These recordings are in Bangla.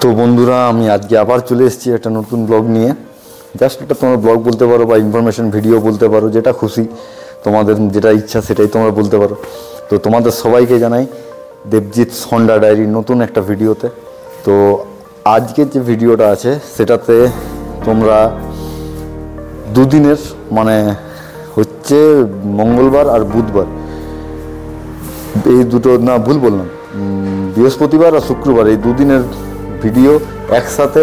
তো বন্ধুরা, আমি আজকে আবার চলে এসেছি একটা নতুন ব্লগ নিয়ে। জাস্ট একটা তোমরা ব্লগ বলতে পারো বা ইনফরমেশন ভিডিও বলতে পারো, যেটা খুশি, তোমাদের যেটা ইচ্ছা সেটাই তোমরা বলতে পারো। তো তোমাদের সবাইকে জানাই দেবজিৎ হন্ডা ডায়েরির নতুন একটা ভিডিওতে। তো আজকের যে ভিডিওটা আছে সেটাতে তোমরা দুদিনের মানে হচ্ছে মঙ্গলবার আর বুধবার, এই দুটো না ভুল বললাম, বৃহস্পতিবার আর শুক্রবার, এই দুদিনের ভিডিও একসাথে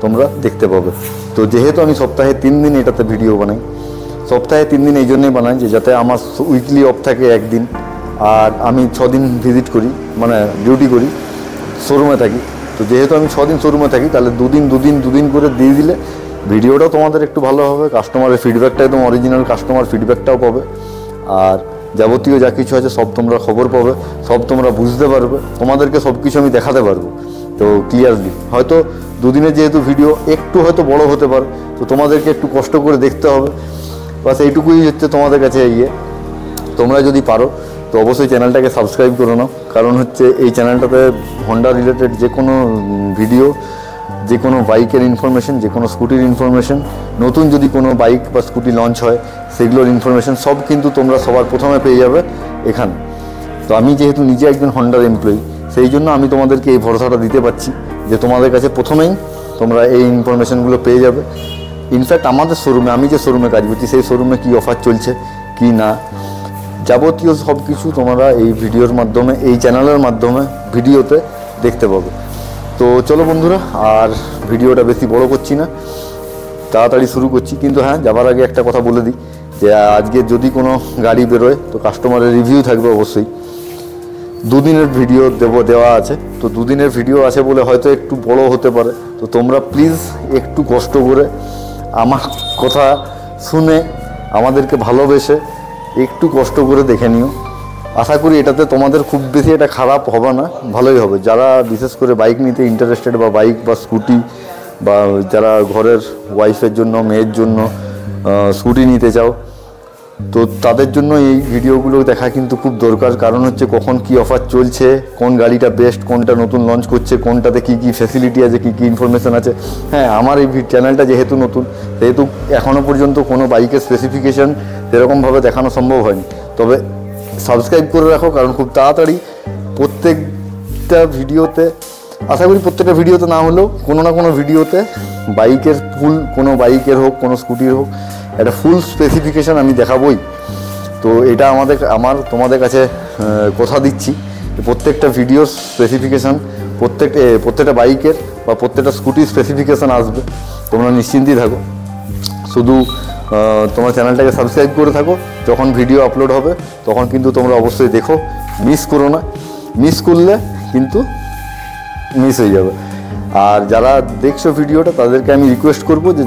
তোমরা দেখতে পাবে। তো যেহেতু আমি সপ্তাহে 3 দিন এটাতে ভিডিও বানাই, সপ্তাহে 3 দিন এই জন্যই বানাই যে যাতে আমার উইকলি অফ থাকে একদিন, আর আমি 6 দিন ভিজিট করি, মানে ডিউটি করি, শোরুমে থাকি। তো যেহেতু আমি 6 দিন শোরুমে থাকি, তাহলে দুদিন করে দিয়ে দিলে ভিডিওটাও তোমাদের একটু ভালো হবে, কাস্টমারের ফিডব্যাকটা একদম অরিজিনাল কাস্টমার ফিডব্যাকটাও পাবে, আর যাবতীয় যা কিছু আছে সব তোমরা খবর পাবে, সব তোমরা বুঝতে পারবে, তোমাদেরকে সব কিছু আমি দেখাতে পারবো। তো ক্লিয়ারলি হয়তো দুদিনের যেহেতু ভিডিও একটু হয়তো বড় হতে পারে, তো তোমাদেরকে একটু কষ্ট করে দেখতে হবে, বাস এইটুকুই হচ্ছে তোমাদের কাছে। তোমরা যদি পারো তো অবশ্যই চ্যানেলটাকে সাবস্ক্রাইব করে নাও, কারণ হচ্ছে এই চ্যানেলটাতে হন্ডা রিলেটেড যে কোনো ভিডিও, যে কোনো বাইকের ইনফরমেশন, যে কোনো স্কুটির ইনফরমেশন, নতুন যদি কোনো বাইক বা স্কুটি লঞ্চ হয় সেগুলোর ইনফরমেশন সব কিন্তু তোমরা সবার প্রথমে পেয়ে যাবে এখানে। তো আমি যেহেতু নিজে একজন হন্ডার এমপ্লয়ি, সেই জন্য আমি তোমাদেরকে এই ভরসাটা দিতে পারছি যে তোমাদের কাছে প্রথমেই তোমরা এই ইনফরমেশনগুলো পেয়ে যাবে। ইনফ্যাক্ট আমাদের শোরুমে, আমি যে শোরুমে কাজ করছি সেই শোরুমে কী অফার চলছে কি না, যাবতীয় সব কিছু তোমরা এই ভিডিওর মাধ্যমে, এই চ্যানেলের মাধ্যমে ভিডিওতে দেখতে পাবে। তো চলো বন্ধুরা, আর ভিডিওটা বেশি বড় করছি না, তাড়াতাড়ি শুরু করছি। কিন্তু হ্যাঁ, যাবার আগে একটা কথা বলে দিই যে আজকে যদি কোনো গাড়ি বেরোয় তো কাস্টমারের রিভিউ থাকবে অবশ্যই। দুদিনের ভিডিও দেওয়া আছে, তো দুদিনের ভিডিও আছে বলে হয়তো একটু বড় হতে পারে। তো তোমরা প্লিজ একটু কষ্ট করে আমার কথা শুনে, আমাদেরকে ভালোবেসে একটু কষ্ট করে দেখে নিও। আশা করি এটাতে তোমাদের খুব বেশি এটা খারাপ হবে না, ভালোই হবে। যারা বিশেষ করে বাইক নিতে ইন্টারেস্টেড, বা বাইক বা স্কুটি, বা যারা ঘরের ওয়াইফের জন্য, মেয়ের জন্য স্কুটি নিতে চাও, তো তাদের জন্য এই ভিডিওগুলো দেখা কিন্তু খুব দরকার। কারণ হচ্ছে কখন কি অফার চলছে, কোন গাড়িটা বেস্ট, কোনটা নতুন লঞ্চ করছে, কোনটাতে কী কী ফ্যাসিলিটি আছে, কী কী ইনফরমেশান আছে। হ্যাঁ, আমার এই চ্যানেলটা যেহেতু নতুন, সেহেতু এখনও পর্যন্ত কোনো বাইকের স্পেসিফিকেশান সেরকমভাবে দেখানো সম্ভব হয়নি। তবে সাবস্ক্রাইব করে রাখো, কারণ খুব তাড়াতাড়ি প্রত্যেকটা ভিডিওতে, আশা করি প্রত্যেকটা ভিডিওতে না হলেও কোনো না কোনো ভিডিওতে বাইকের ফুল, কোনো বাইকের হোক, কোনো স্কুটির হোক, একটা ফুল স্পেসিফিকেশান আমি দেখাবই। তো এটা আমার তোমাদের কাছে কথা দিচ্ছি, প্রত্যেকটা ভিডিওর স্পেসিফিকেশান, প্রত্যেকটা বাইকের বা প্রত্যেকটা স্কুটির স্পেসিফিকেশান আসবে। তোমরা নিশ্চিন্তেই থাকো, শুধু তোমার চ্যানেলটাকে সাবস্ক্রাইব করে থাকো। যখন ভিডিও আপলোড হবে তখন কিন্তু তোমরা অবশ্যই দেখো, মিস করো না। মিস করলে কিন্তু মিস হয়ে যাবে। আর যারা দেখছো ভিডিওটা, তাদেরকে আমি রিকোয়েস্ট করবো যে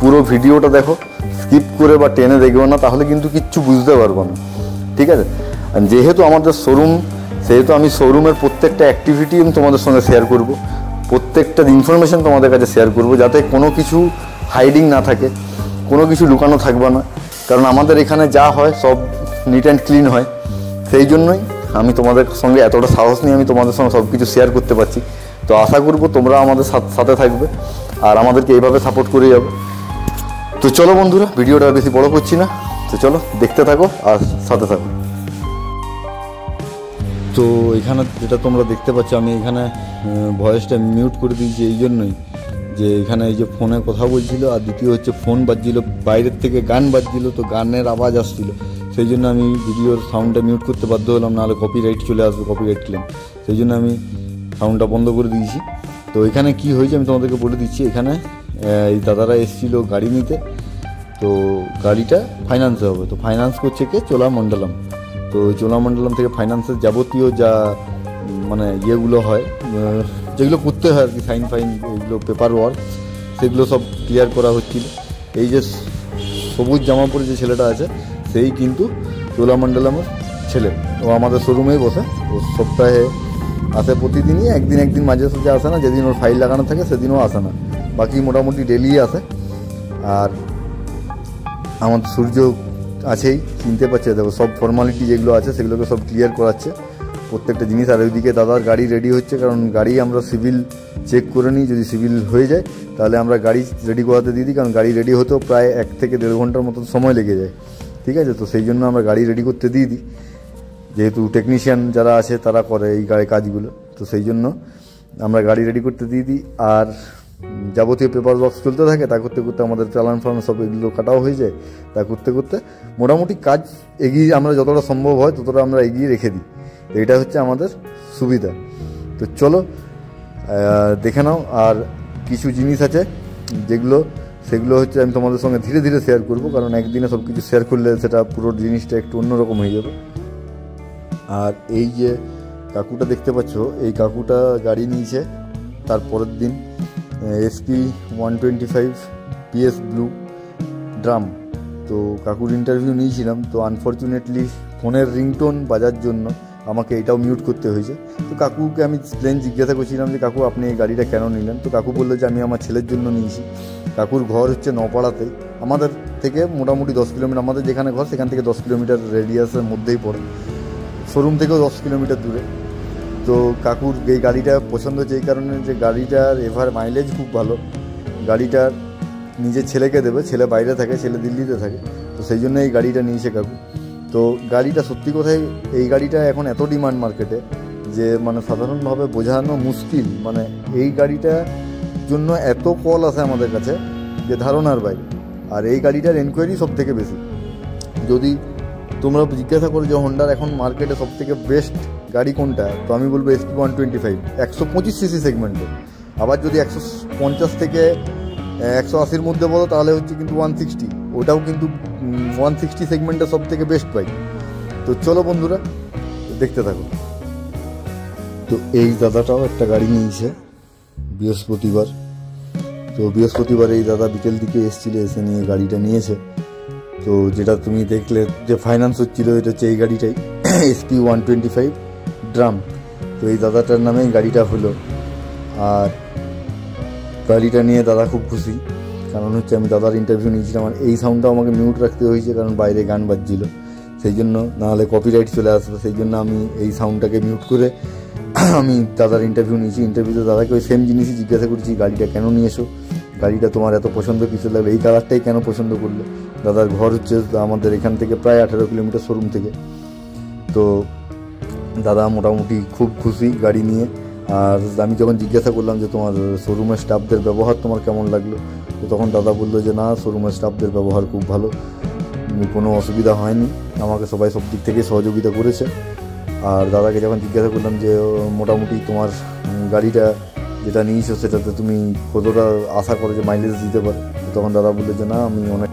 পুরো ভিডিওটা দেখো, স্কিপ করে বা টেনে দেখবে না, তাহলে কিন্তু কিচ্ছু বুঝতে পারবো না, ঠিক আছে? যেহেতু আমাদের শোরুম, সেহেতু আমি শোরুমের প্রত্যেকটা অ্যাক্টিভিটি আমি তোমাদের সঙ্গে শেয়ার করব, প্রত্যেকটা ইনফরমেশান তোমাদের কাছে শেয়ার করব, যাতে কোনো কিছু হাইডিং না থাকে, কোনো কিছু লুকানো থাকবে না। কারণ আমাদের এখানে যা হয় সব নিট অ্যান্ড ক্লিন হয়, সেই জন্যই আমি তোমাদের সঙ্গে এতটা সাহস নিয়ে আমি তোমাদের সঙ্গে সব কিছু শেয়ার করতে পারছি। তো আশা করব তোমরা আমাদের সাথে থাকবে আর আমাদেরকে এইভাবে সাপোর্ট করে যাবে। তো চলো বন্ধুরা, ভিডিওটা বেশি বড় করছি না, তো চলো দেখতে থাকো আর সাথে থাকো। তো এখানে যেটা তোমরা দেখতে পাচ্ছ, আমি এখানে ভয়েসটা মিউট করে দিয়েছি এই জন্যই যে এখানে এই যে ফোনে কথা বলছিল, আর দ্বিতীয় হচ্ছে ফোন বাজছিল, বাইরের থেকে গান বাজছিল, তো গানের আওয়াজ আসছিল, সেই জন্য আমি ভিডিওর সাউন্ডটা মিউট করতে বাধ্য হলাম, নাহলে কপিরাইট চলে আসবে, কপিরাইট ক্লেম, সেই জন্য আমি সাউন্ডটা বন্ধ করে দিয়েছি। তো এখানে কি হয়েছে আমি তোমাদেরকে বলে দিচ্ছি। এখানে এই দাদারা এসেছিল গাড়ি নিতে, তো গাড়িটা ফাইন্যান্সে হবে, তো ফাইন্যান্স করছে কে? চোলামণ্ডলম। তো চোলামণ্ডলম থেকে ফাইন্যান্সের যাবতীয় যা মানে ইয়েগুলো হয়, যেগুলো করতে হয় আর কি, সাইন ফাইন, এগুলো পেপার ওয়ার্ক, সেগুলো সব ক্লিয়ার করা হচ্ছিল। এই যে সবুজ জামা পরে যে ছেলেটা আছে, সেই কিন্তু চোলামণ্ডলমের ছেলে, ও আমাদের শোরুমেই বসে, ও সপ্তাহে আসে প্রতিদিনই, একদিন মাঝে সাঝে আসে না, যেদিন ওর ফাইল লাগানো থাকে সেদিনও আসে না, বাকি মোটামুটি ডেলি আসে। আর আমাদের সূর্য আছেই, চিনতে পারছে, দেখো সব ফর্মালিটি যেগুলো আছে সেগুলোকে সব ক্লিয়ার করাচ্ছে। প্রত্যেকটা জিনিস। আর ওইদিকে দাদার গাড়ি রেডি হচ্ছে, কারণ গাড়ি আমরা সিভিল চেক করে নিই, যদি সিভিল হয়ে যায় তাহলে আমরা গাড়ি রেডি করাতে দিয়ে দিই, কারণ গাড়ি রেডি হতেও প্রায় 1 থেকে 1.5 ঘন্টার মতো সময় লেগে যায়, ঠিক আছে। তো সেই জন্য আমরা গাড়ি রেডি করতে দিয়ে দিই, যেহেতু টেকনিশিয়ান যারা আছে তারা করে এই কাজগুলো, তো সেই জন্য আমরা গাড়ি রেডি করতে দিয়ে দিই। আর যাবতীয় পেপার বক্স চলতে থাকে, তা করতে করতে আমাদের চালান ফালান সব এগুলো কাটাও হয়ে যায়। তা করতে করতে মোটামুটি কাজ এগিয়ে আমরা যতটা সম্ভব হয় ততটা আমরা এগিয়ে রেখে দিই। তো এটা হচ্ছে আমাদের সুবিধা। তো চলো দেখে নাও। আর কিছু জিনিস আছে সেগুলো হচ্ছে আমি তোমাদের সঙ্গে ধীরে ধীরে শেয়ার করবো, কারণ একদিনে সব কিছু শেয়ার করলে সেটা পুরো জিনিসটা একটু অন্যরকম হয়ে যাবে। আর এই যে কাকুটা দেখতে পাচ্ছ, এই কাকুটা গাড়ি নিয়েছে তার পরের দিন SP 125 PS ব্লু ড্রাম। তো কাকুর ইন্টারভিউ নিয়েছিলাম, তো আনফর্চুনেটলি ফোনের রিংটোন বাজার জন্য আমাকে এটাও মিউট করতে হয়েছে। তো কাকুকে আমি প্লেন জিজ্ঞাসা করছিলাম যে কাকু আপনি এই গাড়িটা কেন নিলেন? তো কাকু বললো যে আমি আমার ছেলের জন্য নিয়েছি। কাকুর ঘর হচ্ছে নপাড়াতে, আমাদের থেকে মোটামুটি 10 কিলোমিটার, আমাদের যেখানে ঘর সেখান থেকে 10 কিলোমিটার রেডিয়াসের মধ্যেই পড়ে, শোরুম থেকেও 10 কিলোমিটার দূরে। তো কাকুর এই গাড়িটা পছন্দ হচ্ছে এই কারণে যে গাড়িটার এভার মাইলেজ খুব ভালো, গাড়িটার নিজের ছেলেকে দেবে, ছেলে বাইরে থাকে, ছেলে দিল্লিতে থাকে, তো সেই জন্য এই গাড়িটা নিয়েছে কাকু। তো গাড়িটা সত্যি কথাই এই গাড়িটা এখন এত ডিমান্ড মার্কেটে যে মানে সাধারণভাবে বোঝানো মুশকিল, মানে এই গাড়িটার জন্য এত কল আসে আমাদের কাছে যে ধারণার বাইরে। আর এই গাড়িটার এনকোয়ারি সব থেকে বেশি। যদি তোমরা জিজ্ঞাসা করো যে হোন্ডার এখন মার্কেটে সব থেকে বেস্ট গাড়ি কোনটা, তো আমি বলবো SP 125 125 সিসি সেগমেন্টে। আবার যদি 150 থেকে 180-র মধ্যে বলো তাহলে হচ্ছে কিন্তু 160, ওটাও কিন্তু 160 সেগমেন্টে সব থেকে বেস্ট বাইক। তো চলো বন্ধুরা দেখতে থাকো। তো এই দাদাটাও একটা গাড়ি নিয়েছে বৃহস্পতিবার। তো বৃহস্পতিবার এই দাদা বিকেল দিকে এসে নিয়ে গাড়িটা নিয়েছে। তো যেটা তুমি দেখলে যে ফাইন্যান্স হচ্ছিলো, এটা হচ্ছে এই গাড়িটাই SP 125 ড্রাম। তো এই দাদাটার নামেই গাড়িটা হলো। আর গাড়িটা নিয়ে দাদা খুব খুশি, কারণ হচ্ছে আমি দাদার ইন্টারভিউ নিয়েছিলাম। আর এই সাউন্ডটাও আমাকে মিউট রাখতে হয়েছে, কারণ বাইরে গান বাজছিল, সেই জন্য, নাহলে কপিরাইট চলে আসবে, সেই জন্য আমি এই সাউন্ডটাকে মিউট করে আমি দাদার ইন্টারভিউ নিয়েছি। ইন্টারভিউতে দাদাকে ওই সেম জিনিসই জিজ্ঞাসা করছি, গাড়িটা কেন নিয়েছো, গাড়িটা তোমার এত পছন্দ কিছু লাগলো, এই কালারটাই কেন পছন্দ করলে। দাদার ঘর হচ্ছে আমাদের এখান থেকে প্রায় 18 কিলোমিটার শোরুম থেকে। তো দাদা মোটামুটি খুব খুশি গাড়ি নিয়ে। আর আমি যখন জিজ্ঞাসা করলাম যে তোমার শোরুমের স্টাফদের ব্যবহার তোমার কেমন লাগলো, তো তখন দাদা বললো যে না, শোরুমের স্টাফদের ব্যবহার খুব ভালো, কোনো অসুবিধা হয়নি, আমাকে সবাই সব দিক থেকে সহযোগিতা করেছে। আর দাদাকে যখন জিজ্ঞাসা করলাম যে মোটামুটি তোমার গাড়িটা যেটা নিয়েছো সেটাতে তুমি কতটা আশা করো যে মাইলেজ দিতে পারো, তখন দাদা বললো যে না, আমি অনেক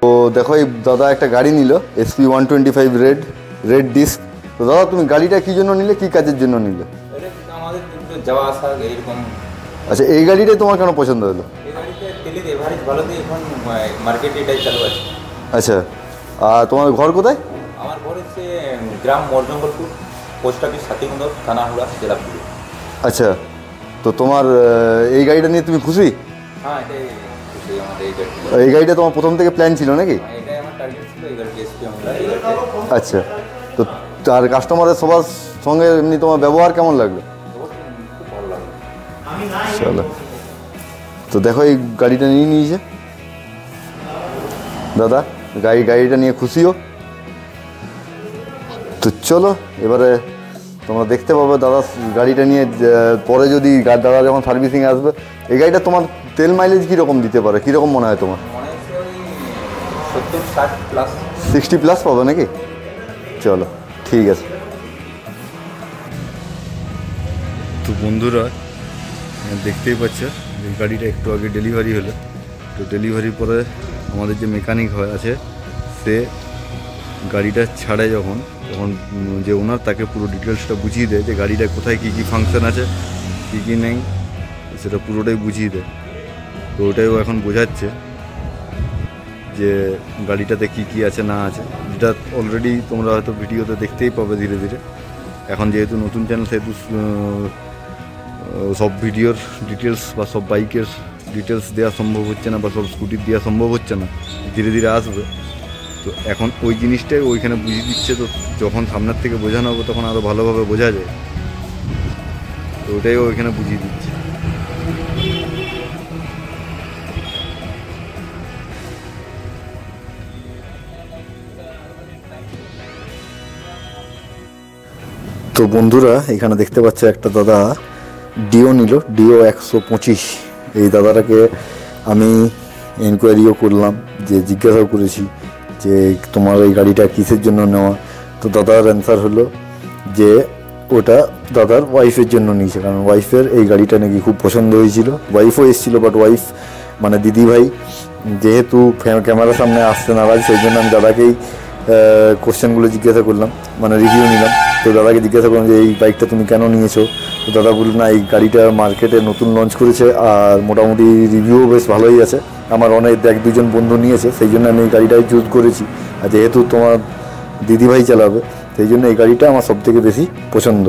তো দেখো এই দাদা একটা গাড়ি নিল SP 125 রেড ডিস্ক। তো দাদা তুমি গাড়িটা কি জন্য নিলে, কি কাজের জন্য নিলে? আমাদের যাওয়া আসা এইরকম। আচ্ছা, এই গাড়িটাই তোমার কেন পছন্দ হলো? এই গাড়িটা তেলের এভারেজ ভালো দিয়ে এখন মার্কেটে এটাই চালু আছে। আচ্ছা, আর তোমার ঘর কোথায়? আমার ঘর হচ্ছে গ্রাম মরজঙ্গলপুর, পোস্ট অফিস সাতিগুন্দর, থানা হুড়া, জেলা পুরুলিয়া। আচ্ছা, তো তোমার এই গাড়িটা নিয়ে তুমি খুশি? হ্যাঁ, এটাই খুশি আমাদের এই গাড়ি। এই গাড়িটা তোমার প্রথম থেকে প্ল্যান ছিল নাকি? এটাই আমার টার্গেট ছিল, এই গাড়ি SP আমরা। আচ্ছা, তো আর কাস্টমারের সবার সঙ্গে এমনি তোমার ব্যবহার কেমন লাগলো? খুব ভালো লাগলো। চলো, তো দেখো এই গাড়িটা নিয়ে নিয়েছে দাদা, গাড়িটা নিয়ে খুশিও। তো চলো এবারে তোমরা দেখতে পাবে দাদা গাড়িটা নিয়ে পরে, যদি দাদা যখন সার্ভিসিংয়ে আসবে। এই গাড়িটা তোমার তেল মাইলেজ কীরকম দিতে পারে, কীরকম মনে হয় তোমার? মনে হচ্ছে ওই 70-60 প্লাস। 60 প্লাস পাবে নাকি? চলো ঠিক আছে। বন্ধুরা দেখতেই পাচ্ছ এই গাড়িটা একটু আগে ডেলিভারি হলো। তো ডেলিভারির পরে আমাদের যে মেকানিক আছে সে গাড়িটা ছাড়ে যখন যে ওনার তাকে পুরো ডিটেলসটা বুঝিয়ে দেয় যে গাড়িটা কোথায় কী কী ফাংশন আছে কী কী নেই সেটা পুরোটাই বুঝিয়ে দেয়। তো ওটাও এখন বোঝাচ্ছে যে গাড়িটাতে কী কী আছে না আছে, যেটা অলরেডি তোমরা হয়তো ভিডিওতে দেখতেই পাবে ধীরে ধীরে। এখন যেহেতু নতুন চ্যানেল সেহেতু সব ভিডিওর ডিটেলস বা সব বাইকের ডিটেলস দেওয়া সম্ভব হচ্ছে না বা সব স্কুটির দেওয়া সম্ভব হচ্ছে না, ধীরে ধীরে আসবে। তো এখন ওই জিনিসটাই ওইখানে বুঝিয়ে দিচ্ছে। তো যখন সামনের থেকে বোঝানো হবে তখন আরও ভালোভাবে বোঝা যায়। তো ওটাই ওইখানে বুঝিয়ে দিচ্ছে। তো বন্ধুরা এখানে দেখতে পাচ্ছ একটা দাদা ডিও নিল, ডিও 125। এই দাদাটাকে আমি এনকোয়ারিও করলাম, যে জিজ্ঞাসাও করেছি যে তোমার এই গাড়িটা কিসের জন্য নেওয়া। তো দাদার অ্যান্সার হলো যে ওটা দাদার ওয়াইফের জন্য নিয়েছে, কারণ ওয়াইফের এই গাড়িটা নাকি খুব পছন্দ হয়েছিল। ওয়াইফও এসেছিলো, বাট ওয়াইফ মানে দিদিভাই যেহেতু ক্যামেরার সামনে আসতে নারাজ, সেই জন্য আমি দাদাকেই কোশ্চেনগুলো জিজ্ঞাসা করলাম, মানে রিভিউ নিলাম। তো দাদাকে জিজ্ঞাসা করলাম যে এই বাইকটা তুমি কেন নিয়েছো। তো দাদা বলল না, এই গাড়িটা মার্কেটে নতুন লঞ্চ করেছে আর মোটামুটি রিভিউও বেশ ভালোই আছে, আমার অনেক 1-2 জন বন্ধু নিয়েছে, সেই জন্য আমি এই গাড়িটাই চুজ করেছি। আর যেহেতু তোমার দিদিভাই চালাবে সেই জন্য এই গাড়িটা আমার সবথেকে বেশি পছন্দ।